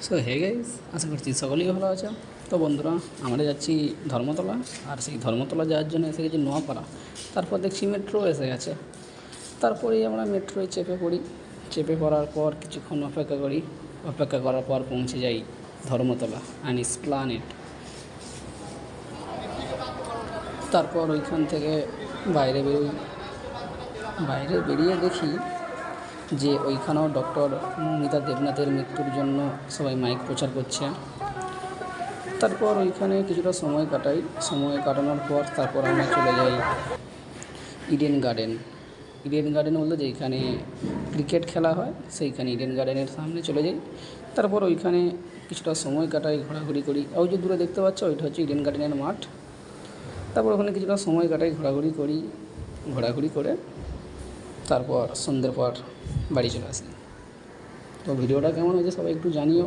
So hey guys, আশা করছি সকলেই ভালো আছে। তো বন্ধুরা, আমরা যাচ্ছি ধর্মতলা। আর সেই ধর্মতলা যাওয়ার জন্য এসে গেছি নোয়াপাড়া। তারপর দেখছি মেট্রো এসে গেছে। তারপরেই আমরা মেট্রোয় চেপে পড়ি। চেপে পড়ার পর কিছুক্ষণ অপেক্ষা করি। অপেক্ষা করার পর পৌঁছে যাই ধর্মতলা অ্যান্ড এসপ্ল্যানেড। তারপর ওইখান থেকে বাইরে বেরোই। বাইরে বেরিয়ে দেখি যে ওইখানেও ডক্টর মৌমিতা দেবনাথের মৃত্যুর জন্য সবাই মাইক প্রচার করছে। তারপর ওইখানে কিছুটা সময় কাটাই। সময় কাটানোর পর তারপর আমরা চলে যাই ইডেন গার্ডেন। ইডেন গার্ডেন বলতে যেখানে ক্রিকেট খেলা হয়, সেইখানে ইডেন গার্ডেনের সামনে চলে যাই। তারপর ওইখানে কিছুটা সময় কাটাই, ঘোরাঘুরি করি। ওই যে দূরে দেখতে পাচ্ছ, ওইটা হচ্ছে ইডেন গার্ডেনের মাঠ। তারপর ওখানে কিছুটা সময় কাটাই, ঘোরাঘুরি করি। ঘোরাঘুরি করে তারপর সন্ধ্যের পর বাড়ি চলে আসি। তো ভিডিওটা কেমন হয়েছে সবাই একটু জানিও।